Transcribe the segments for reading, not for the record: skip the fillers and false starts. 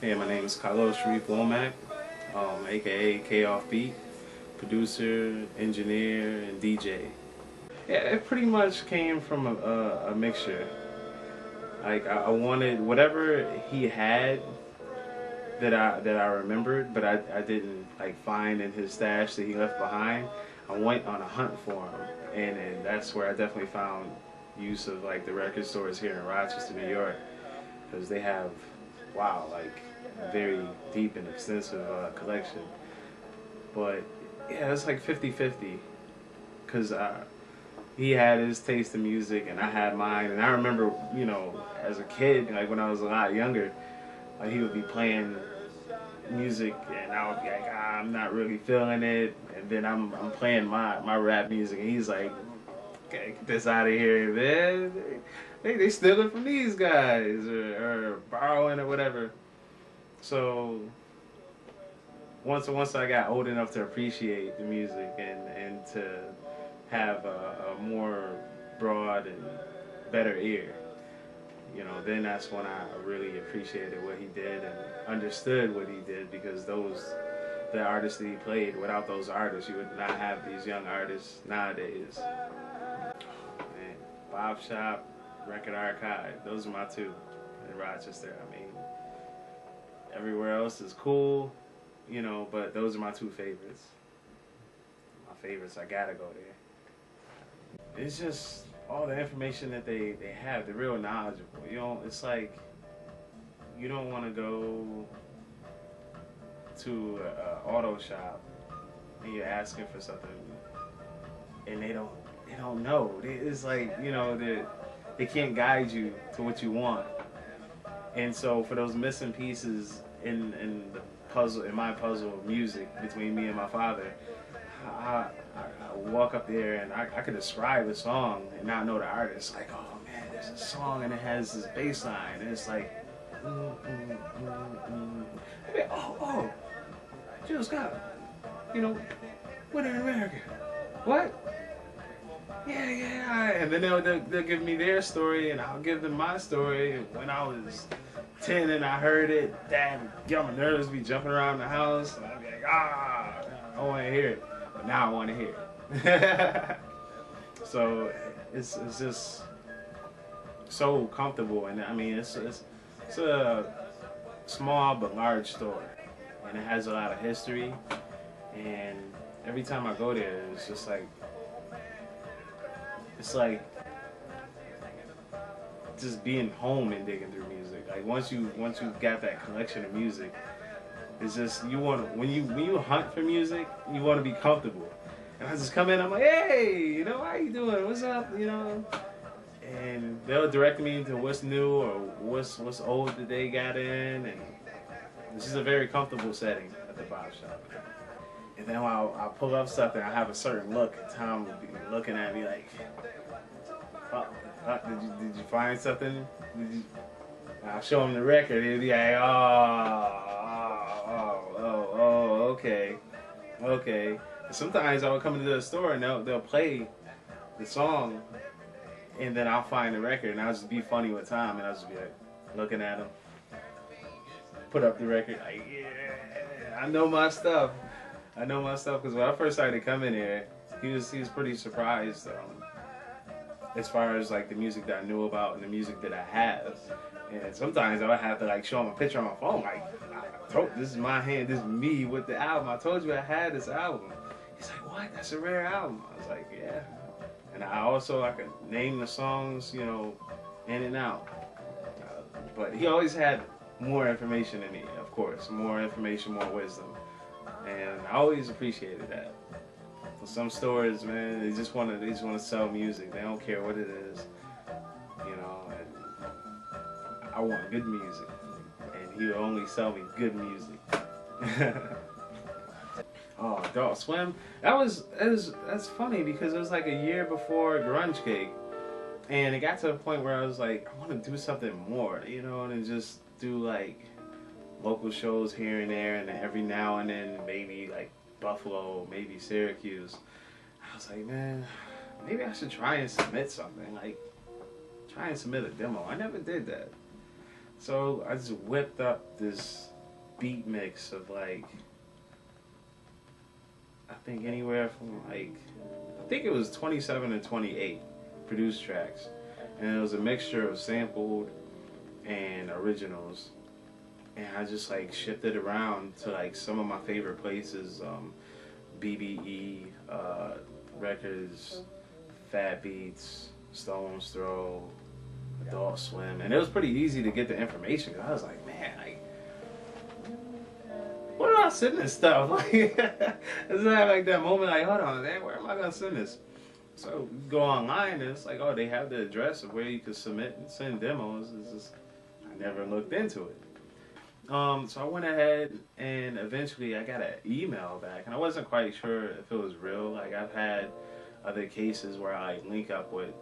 Hey, my name is Khalil Womack, aka K Off Beat, producer, engineer, and DJ. Yeah, it pretty much came from a mixture. Like I wanted whatever he had that I remembered, but I didn't like find in his stash that he left behind. I went on a hunt for him, and that's where I definitely found use of like the record stores here in Rochester, New York, because they have, wow, like a very deep and extensive collection. But yeah, it's like 50-50, because he had his taste in music and I had mine. And I remember, as a kid, like when I was a lot younger, he would be playing music and I would be like, I'm not really feeling it. And then I'm playing my rap music and he's like, okay, get this out of here, man. They stealing from these guys or borrowing or whatever. So once I got old enough to appreciate the music and to have a more broad and better ear, then that's when I really appreciated what he did and understood what he did, because the artists that he played, without those artists, you would not have these young artists nowadays. Man, Bob Shop, Record Archive, those are my two in Rochester. I mean, everywhere else is cool, but those are my two favorites. My favorites, I gotta go there. It's just all the information that they have. They're real knowledgeable. It's like you don't want to go to an auto shop and you're asking for something and they don't know. It's like, they can't guide you to what you want. And so for those missing pieces in the puzzle, in my puzzle of music between me and my father, I walk up there and I could describe a song and not know the artist. Like, oh man, there's a song and it has this bass line and it's like, I mean, oh, Jill Scott, Winter in America. What? Yeah. And then they'll give me their story and I'll give them my story. And when I was 10 and I heard it, Dad would get on my nerves, be jumping around the house, and I'd be like, I want to hear it. But now I want to hear it. So it's just so comfortable, and I mean it's a small but large store, and it has a lot of history. And every time I go there, it's just like just being home and digging through music. Like once you've got that collection of music, it's just when you hunt for music, you want to be comfortable. And I just come in, I'm like, hey, how you doing? What's up? And they'll direct me into what's new or what's old that they got in, and this is a very comfortable setting at the Bob Shop. And then I'll pull up something, I have a certain look, and Tom will be looking at me like, did you find something? I'll show him the record, he'll be like, okay. And sometimes I'll come into the store and they'll play the song, and then I'll find the record and I'll just be funny with Tom and I'll just be like looking at him, put up the record, like, yeah, I know my stuff because when I first started coming here, he was pretty surprised as far as like the music that I knew about and the music that I have. And sometimes I would have to like show him a picture on my phone, like, this is my hand, this is me with the album. I told you I had this album. He's like, what? That's a rare album. I was like, yeah. And I could name the songs, in and out. But he always had more information than me, of course. More information, more wisdom. And I always appreciated that. So some stores, man, they just want to sell music. They don't care what it is, And I want good music, and he will only sell me good music. Oh, Adult Swim. That's funny because it was like a year before Grunge Cake, and it got to a point where I was like, I want to do something more, and just do like local shows here and there, and then every now and then maybe like Buffalo, maybe Syracuse. I was like, man, maybe I should try and submit something, like try and submit a demo. I never did that. So I just whipped up this beat mix of like, I think anywhere from like, I think it was 27 to 28 produced tracks, and it was a mixture of sampled and originals, and I just like shifted around to like some of my favorite places, BBE Records, Fat Beats, Stone's Throw, Adult Swim, and it was pretty easy to get the information. Cause I was like, man, like, where do I send this stuff? Like, it's not like that moment, like, hold on, man, where am I gonna send this? So you go online and it's like, oh, they have the address of where you could submit and send demos. It's just, I never looked into it. So I went ahead and eventually I got an email back, and I wasn't quite sure if it was real. Like, I've had other cases where I link up with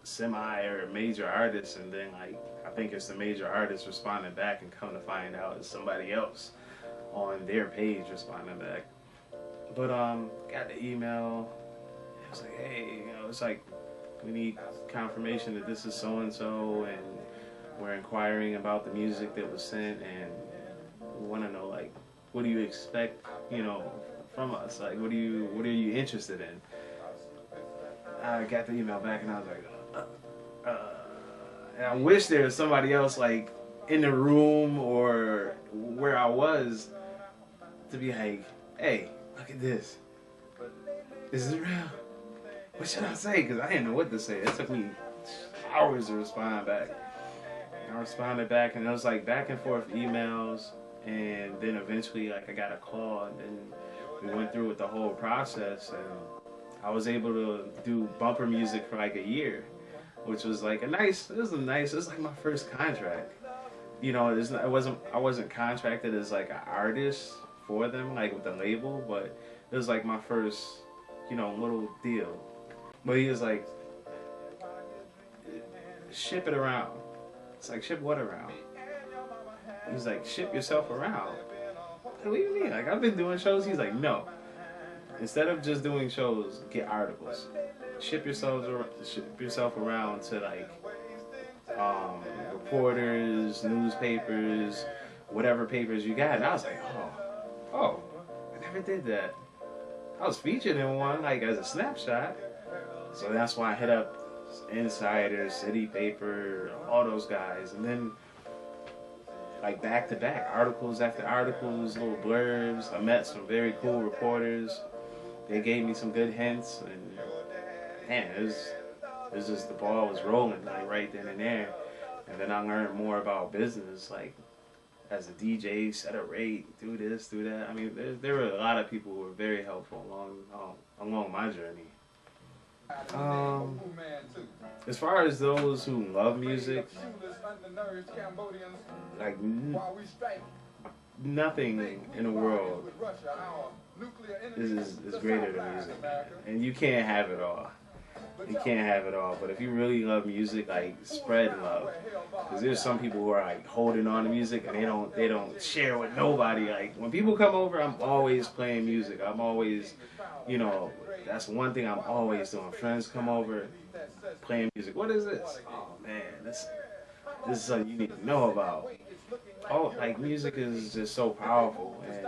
semi or major artists, and then like I think it's the major artist responding back, and come to find out it's somebody else on their page responding back. But got the email. It was like, hey, you know, it's like, we need confirmation that this is so and so, and we're inquiring about the music that was sent, and we want to know, like, what do you expect, you know, from us? Like, what are you interested in? I got the email back, and I was like, and I wish there was somebody else like in the room or where I was to be like, hey, look at this. Is this real? What should I say? Because I didn't know what to say. It took me hours to respond back. I responded back, and it was like back and forth emails, and then eventually like I got a call, and then we went through with the whole process, and I was able to do bumper music for like a year, which was like it was like my first contract. You know, I wasn't contracted as like an artist for them, like with the label, but it was like my first, you know, little deal. But he was like, ship it around. It's like, ship what around? He's like, ship yourself around. Like, what do you mean? Like, I've been doing shows. He's like, no. Instead of just doing shows, get articles. Ship yourself around to like reporters, newspapers, whatever papers you got. And I was like, oh, I never did that. I was featured in one, like as a snapshot. So that's why I hit up Insider, City Paper, all those guys, and then like back to back, articles after articles, little blurbs. I met some very cool reporters. They gave me some good hints, and man, it was just, the ball was rolling like right then and there. And then I learned more about business, like as a DJ, set a rate, do this, do that. I mean, there were a lot of people who were very helpful along my journey. As far as those who love music, like nothing in the world is greater than music, and you can't have it all. You can't have it all, but if you really love music, like spread love. Because there's some people who are like holding on to music and they don't share with nobody. Like when people come over, I'm always playing music. I'm always, you know, that's one thing I'm always doing. Friends come over, playing music. What is this? Oh man, this is something you need to know about. Oh, like music is just so powerful, and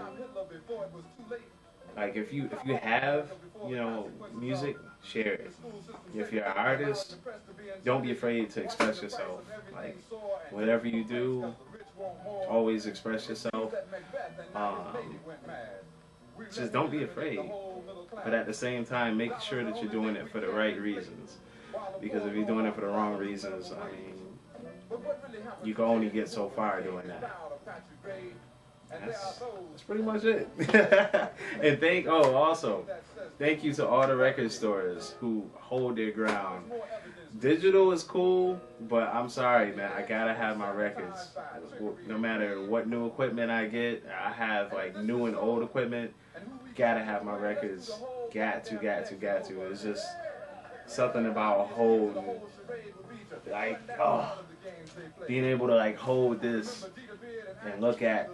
like if you have, you know, music, share it. If you're an artist, don't be afraid to express yourself. Like whatever you do, always express yourself. Just don't be afraid, but at the same time, make sure that you're doing it for the right reasons. Because if you're doing it for the wrong reasons, I mean, you can only get so far doing that. That's pretty much it. And also, thank you to all the record stores who hold their ground. Digital is cool, but I'm sorry, man, I gotta have my records. No matter what new equipment I get, I have like new and old equipment, gotta have my records. Got to. It's just something about holding, like, being able to like hold this and look at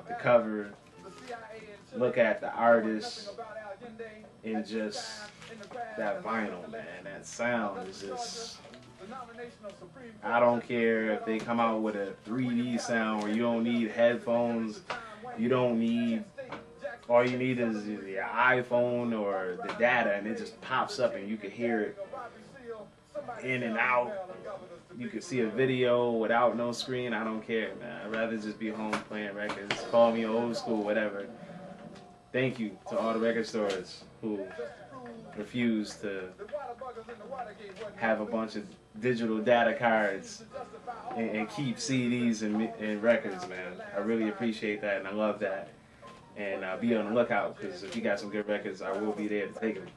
the cover, look at the artist, and just that vinyl, man, that sound is just, I don't care if they come out with a 3D sound where you don't need headphones, You don't need, all you need is your iPhone or the data, and it just pops up and you can hear it in and out. You can see a video without no screen. I don't care, man. I'd rather just be home playing records. Call me old school, whatever. Thank you to all the record stores who refuse to have a bunch of digital data cards and keep CDs and records, man. I really appreciate that, and I love that. And be on the lookout, because if you got some good records, I will be there to take them.